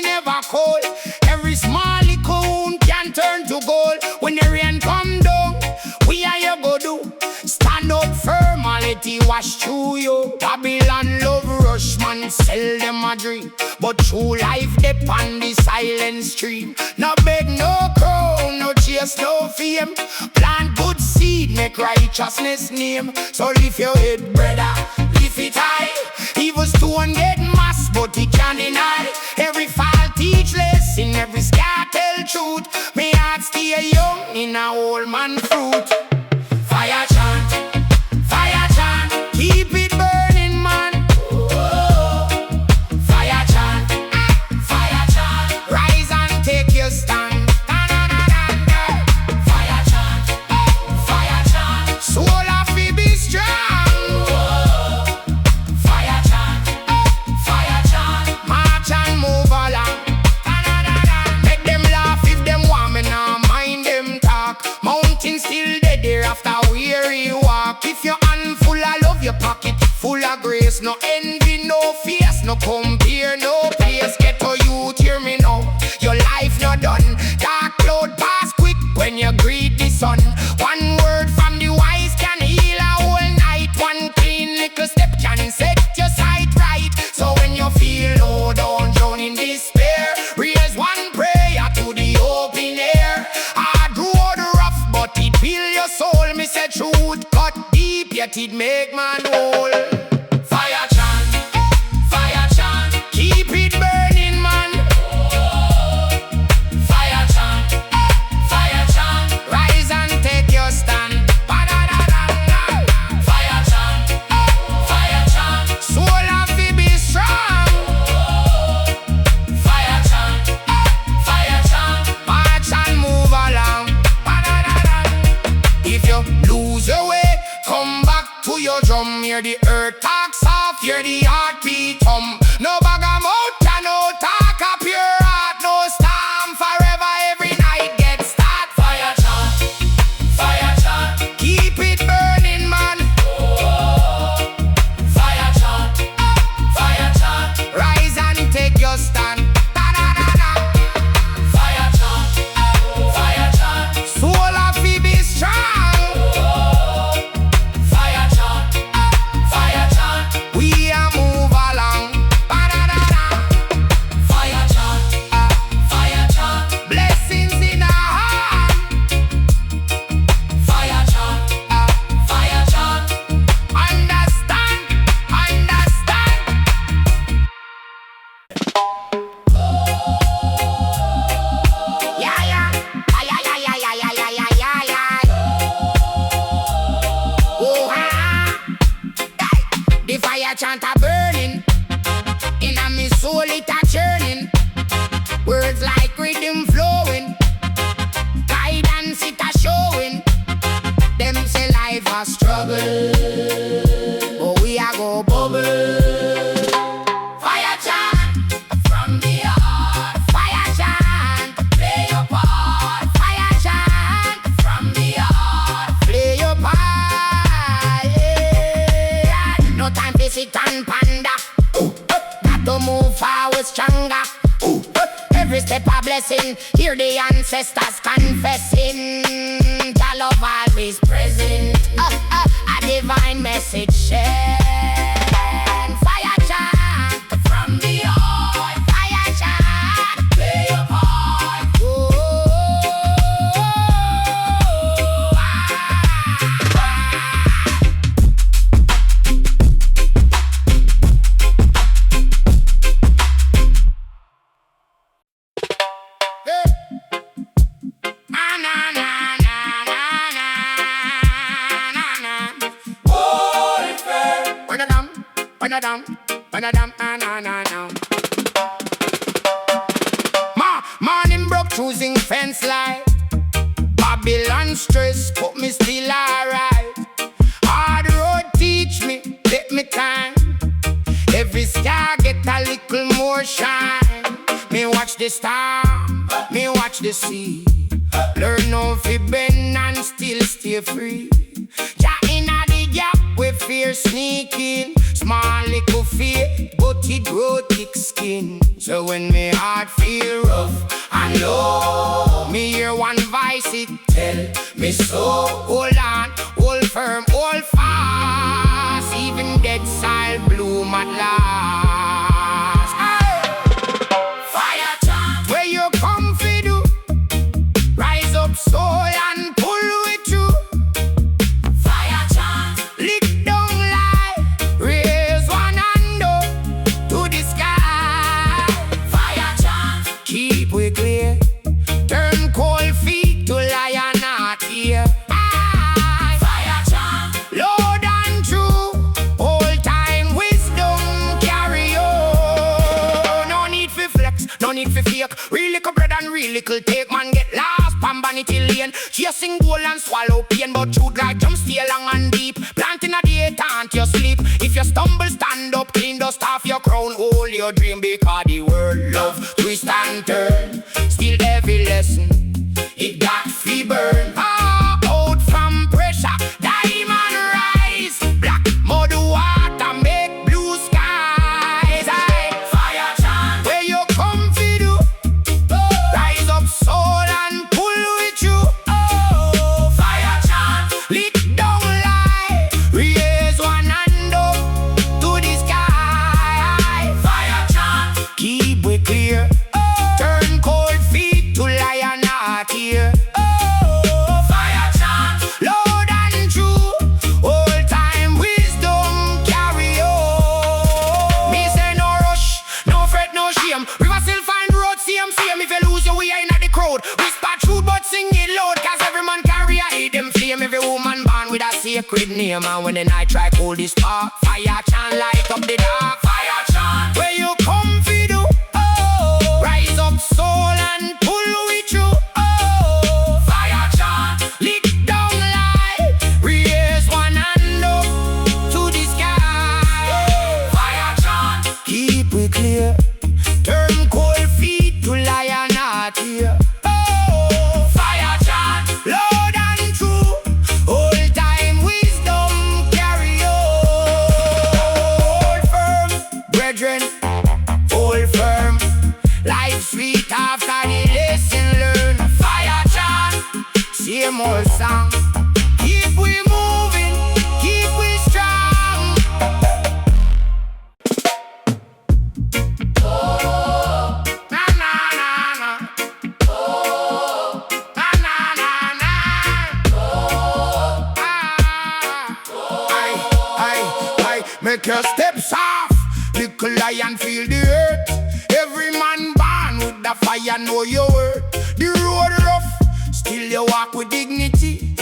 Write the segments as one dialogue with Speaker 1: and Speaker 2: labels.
Speaker 1: we never cold. Every small coon can turn to gold. When the rain come down, we are you go do. Stand up firm and let it wash through you. Babylon love rush, man, sell them a dream. But true life dip on the silent stream. No beg, no crown, no chase, no fame. Plant good seed, make righteousness name. So lift your head, brother, lift it high. Evil stone get mass, but it can't deny. Every fall teach lesson, every scar tell truth. Me heart stay young in a old man fruit. Fire chant, keep it burning, man. Fire chant, rise and take your stand. Fire chant, soul of it be strong. Fire chant, march and move along. Make them laugh if them want, me now mind them talk. Mountains still dead there after weary walk. If your hand full of love, your pocket full of grace. No envy, no fears, no compare, no place. Get to youth, hear me now. Your life not done. Dark cloud pass quick when you greet the sun. One word from the wise can heal a whole night. One clean little step can set your sight right. So when you feel low, don't drown in despair. Raise one prayer to the open air. Hard road rough, but it feel your soul. Me say truth cut deep, yet it make man whole. Fire chant, keep it burning, man. Fire chant, rise and take your stand. Fire chant, soul of it be strong. Fire chant, march and move along. If you lose your way, come back to your drum. Hear the earth talk soft, hear the heartbeat hum. No bag of mouth and no talk up your heart. No storm forever, every night get start. Fire chant, keep it burning, man. Fire chant, rise and take your stand. Fire chant, soul of it be strong. Fire chant, we a move along. Fire chant, blessings in our heart. Fire chant, understand. Yeah. Oh, the fire chant a burning. In a me soul it a churning. Words like rhythm flowing. Guidance it a showing. Them say life a struggle, but we a go bubble. Fire chant from the heart. Fire chant, play your part. Fire chant from the heart. Play your part. Yeah. No time to sit and ponder. Got to move forward stronger. Every step a blessing. Hear the ancestors confessing. Your love always present. A divine message shared. Fire chant from the heart. Fire chant, play your part. Morning broke choosing fence line. Babylon stress, but me still alright. Hard road teach me, take me time. Every star get a little more shine. Me watch the star, me watch the sea. Learn how to bend and still stay free. Jah inna the gap we fear sneaking. Small little fear, but it grow thick skin. So when me heart feel rough and low, me hear one voice it tell me so. Hold on, hold firm, hold fast. Even dead soil bloom at last. Fire chant, where you come fi do? Rise up soul and pull it through. Fire chant, lick down light, raise one hand up to the sky. Fire chant, keep we clear, turn cold feet to lion heart here. Fire chant, loud and true, old time wisdom carry on. No need for flex, no need for fake. Real little bread and real little take. Man get lost, pan vanity lane. Chasing goal and swallow pain. But truth like jump stay long and deep. Planting a day, can't you sleep. If you stumble, stand up, clean dust off your crown. Hold your dream because the world love twist and turn. Still every lesson, it got fee burn. Out from pressure, diamond rise. Black mud water make blue skies. Fire chant, where you come fi do? Rise up soul and pull with you. Fire chant, lick down light, raise one hand up to the sky. Fire chant, keep we clear, turn cold feet to lion heart here. Fire chant, loud and true, old time wisdom carry on. Me say no rush, no fret, no shame. River still find road, same. If you lose your way in the crowd, whisper truth but sing it loud. Cause every man carry a hidden flame. Every woman born with a sacred name. And when the night try cold this spark, fire chant light up the dark. Fire chant, where you come fi do? Rise up soul and pull with you. Fire chant, lick down light, raise one hand up to the sky. Fire chant, keep it clear, turn cold feet to lion heart here. Fire chant, loud and true, old time wisdom carry on. Hold firm, brethren, hold firm. Life sweet after the lesson learned. Fire chant, same old song. Keep we moving, keep we strong. Na na na na. Na na na na. Aye. Make your steps off. Little lion feel the earth. Every man born with the fire know your worth. The road rough, still you walk with dignity.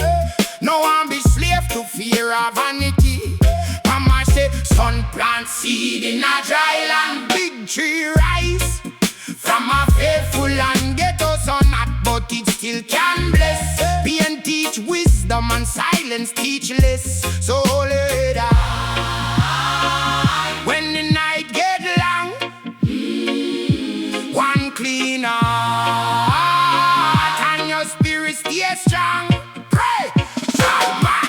Speaker 1: No one be slave to fear or vanity. Mama say, sun plant seed in a dry land. Big tree rise from a faithful land. Get us on that, but it still can bless. Pain teach wisdom and silence teach less. So hold your head high when the night get long. One clean heart and your spirit stay strong. Pray, strong man.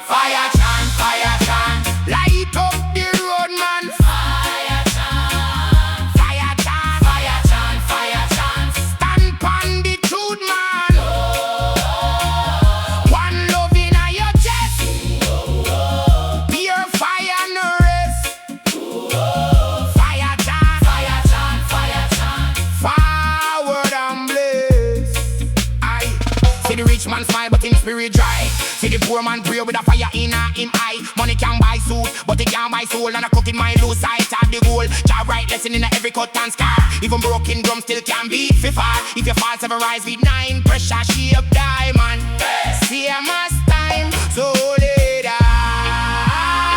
Speaker 1: Fire chant, light up the road, man. Fire chant, fire chant, fire chant, fire chant. Stand pon the truth, man. One love in your chest. Pure fire no rest. Fire chant, fire chant, fire chant. Forward and blaze. Aye. See the rich man smile, but in spirit dry. See the poor man pray with a fire in him eye. Money can buy suit, but it can't buy soul. And a cooking mind lose sight of the goal. Job right lesson in every cut and scar. Even broken drum still can beat for far. If your fall seven rise with 9, pressure shape diamond. Same as time, so hold it high.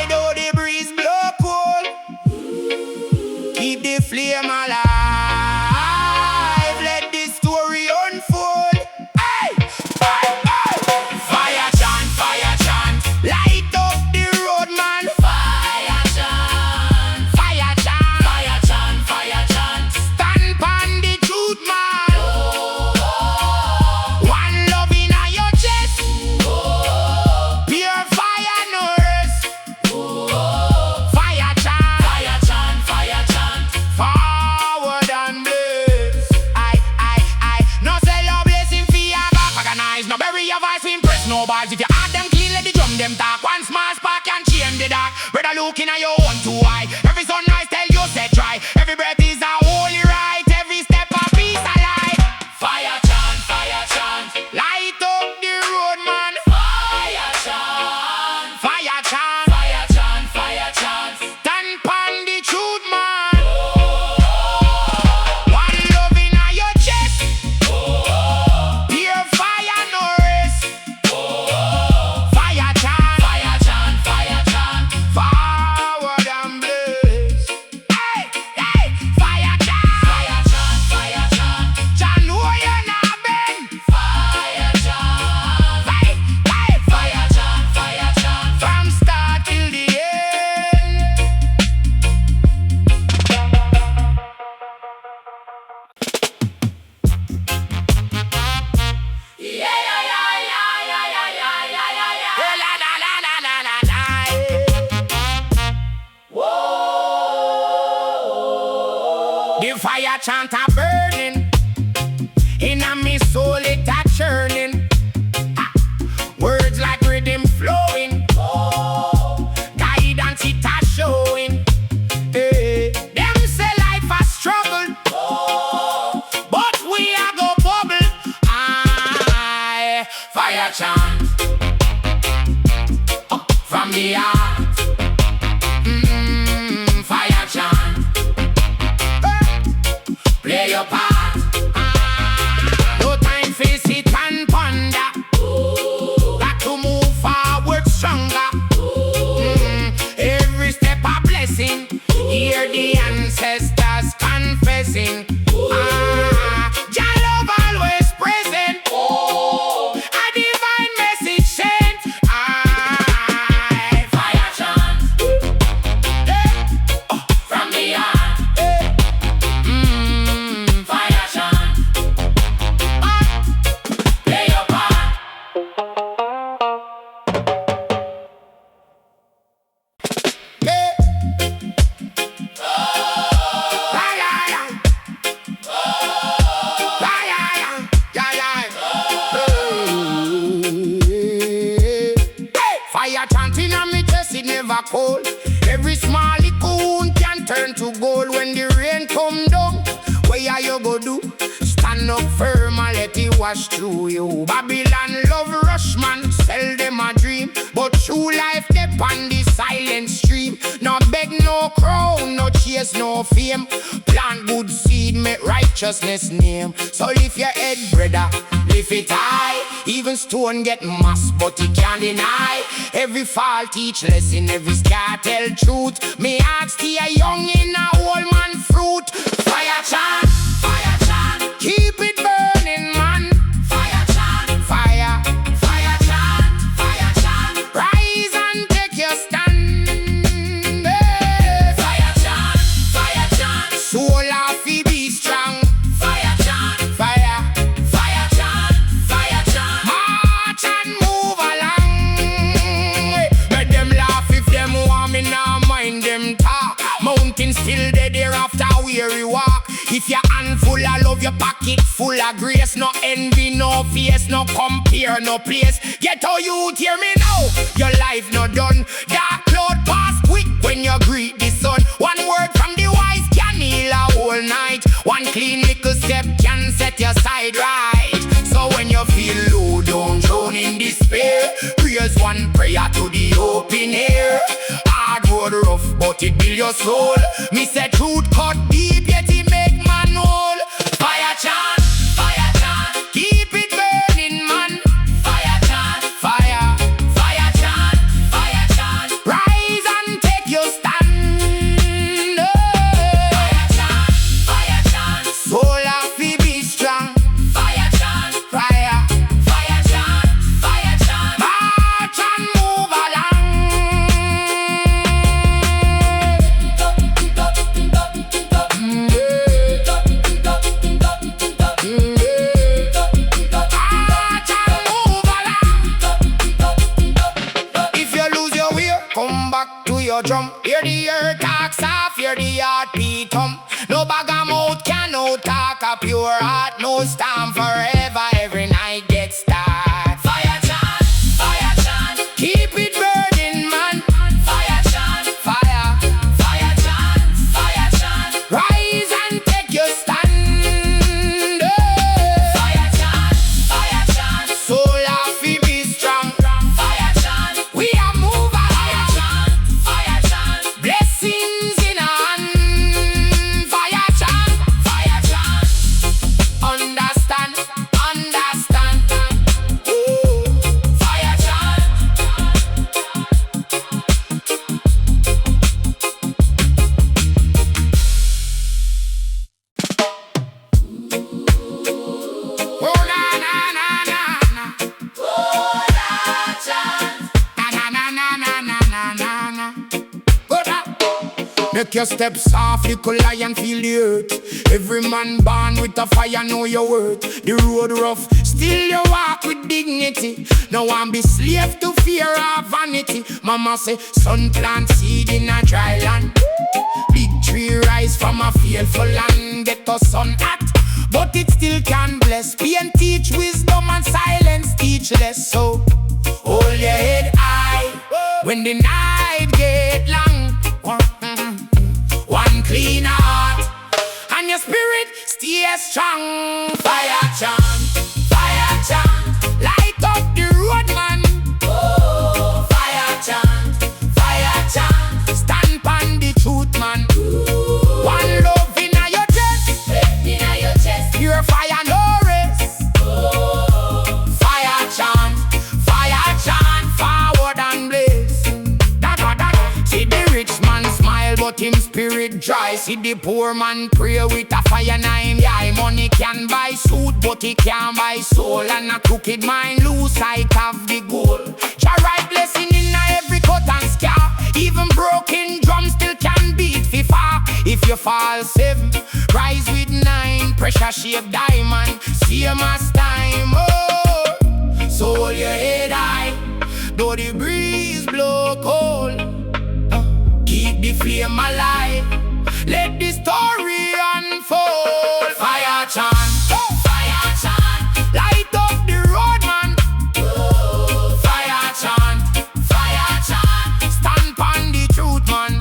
Speaker 1: Though the breeze blow cold, keep the flame alive. Let this story unfold. Hey! Fire chant, light up the road, man. Fire chant, fire chant, fire chant, fire chant. Stand pon the truth, man. One love in your chest. chant a burning. In a me soul it a churning. Words like rhythm flowing. Guidance it a showing. Them say life a struggle, but we a go bubble. Fire chant from the heart. Fire chant. Play your part. No time for sit and ponder. Got to move forward stronger. Every step a blessing. Hear the ancestors confessing. Jah love always present. A divine message sent. Fire chant from the heart. Fire chant. Play your part. Fire chanting on me chest, it never cold. Every small little wound can turn to gold when the rain come down. What you go do? Stand up firm and let it wash through you. Babylon love rush man, sell them a dream, but true life dep on the silent stream. No beg, no crown, no chase, no fame. Plant good seed, make righteousness name. So lift your head, brother, lift it high. Even stone get mass, but it can't deny. Every fall teach lesson, every scar tell truth. Me heart stay young in a old man fruit. Fire chant, keep it burning, man. Fire chant, fire chant. Rise and take your stand. Fire chant, soul of it be strong. Fire chant, fire chant. March and move along. Let them laugh if them want me, now mind them talk. Mountain still dead there after weary walk. If your hand full of love, your pocket full of grace. No envy, no face, no compare, no place. Get how you hear me now, your life not done. Dark cloud pass quick when you greet the sun. One word from the wise can heal a whole night. One clean little step can set your side right. So when you feel low, don't drown in despair. Praise one prayer to the open air. Hard road rough, but it build your soul. Me say truth cut deep, yet it make man whole. Fire chant, keep it burning, man. Fire chant, fire chant. Rise and take your stand. Fire chant. Soul of it be strong. Fire chant, fire chant. March and move along. If you lose your way, come back to your drum. Hear the earth talks off, hear the heartbeat hum. No bag of mouth can no talk a pure heart. No storm forever, every night gets start. Fire chant, keep it burning, man. Fire chant, fire chant. Rise and take your stand. Fire chant. Soul of it be strong. Fire chant. We are move along. Fire chant. Blessings in hand. Fire chant. Understand. Ooh. Fire chant. Oh na na na na na. Oh na chant. Na na na na na na na na. Go da. Make your steps soft, little lion feel the earth. Every man born with a fire know your worth. The road rough, still you walk with dignity. No one be slave to fear or vanity. Mama say, son plant seed in a dry land. Big tree tree rise from a fearful land, get us sun hot, but it still can bless. Pain teach wisdom and silence teach less. So hold your head high when the night get long. One clean heart and your spirit stay strong. Fire chant, light up the road, man. Oh, fire chant, stand pon the truth, man. One love inna your chest, pure fire no rest. Oh, fire chant, forward and blaze. See the rich man smile, but him spirit dry. See the poor man pray with a fire nine eye. Money can buy suit, but it can't buy soul. And a crooked mind lose sight of the goal. Jah write blessing in every cut and scar. Even broken drums still can beat FIFA. If you fall 7, rise with 9. Pressure shape diamond, same as time. Oh, so hold your head high, though the breeze blow cold. Keep the flame alive, let the story unfold. Fire chant, light up the road, man. Oh, fire chant, stand pon the truth, man.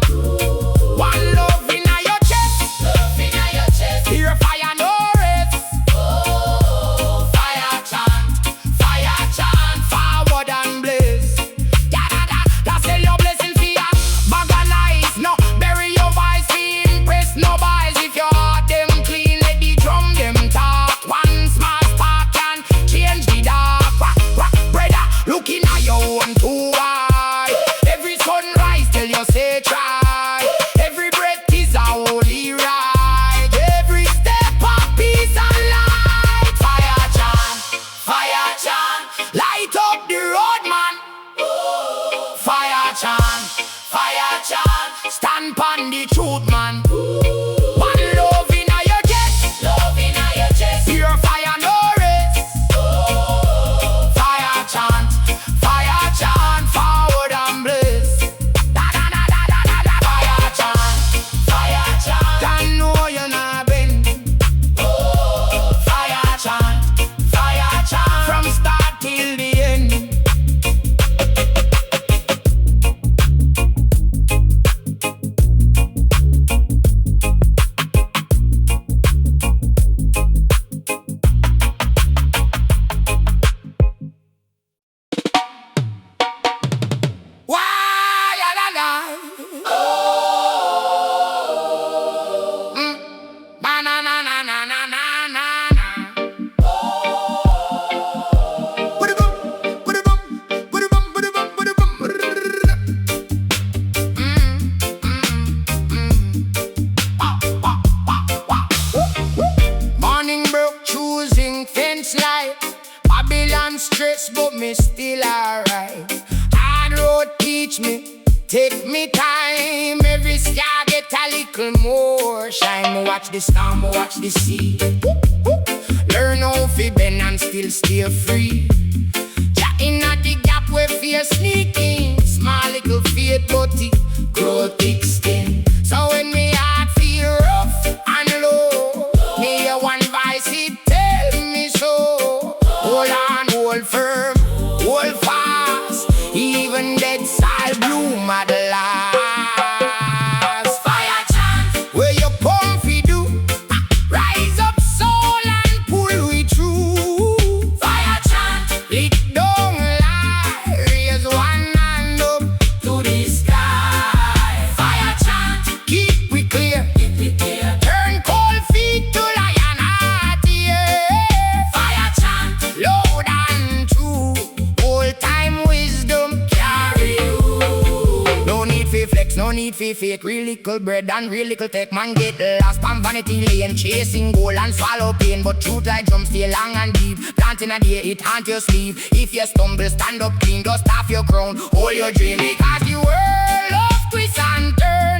Speaker 1: One love inna your chest, pure fire no rest. Oh, fire chant, forward and blaze. That's your blessing for ya. Bag of lies, no bury your voice, impress no boys. If your heart them clean, let the drum them talk. One small spark can change the dark. Brother, looking at your own two eye. Every sunrise tell you say try. Every breath is a holy ride. Every step of peace and light. Fire chant, light up the road, man. Oh, fire chant, stand pon the truth, man. One love inna your chest, pure fire no rest. Oh, fire chant, forward and blaze. Fire chant, can know you're not bend. Oh, fire chant, from start till the end. Why la la? Banana na na na na na na. Morning broke, choosing fence light. Babylon stress, but me still alright. Hard road teach me, take me time. Every star get a little more shine. Me watch the storm, me watch the sea. Learn how to bend and still stay free. Ja inna the gap where fear sneaking. Small little faith, but it grow thick skin. So when me heart feel rough and low, me hear one voice, it tell me so. Hold on, hold firm, hold fast. Even dead soil bloom at the last. Fire chant, where you come fi do. Rise up soul and pull we through. Fire chant, lick down lie. Raise one hand up to the sky. Fire chant, keep we clear. Turn cold feet to lion heart, yeah. Fire chant, loud and true. Old time wisdom carry you. No need fi flex, no need fi fake. Real little bread and real little tech. Man get lost on vanity lane, chasing goal and swallow pain. But truth like drum stay long and deep. Planting a day, it haunt your sleeve. If you stumble, stand up clean, dust off your crown. Hold your dream, because the world of twists and turns.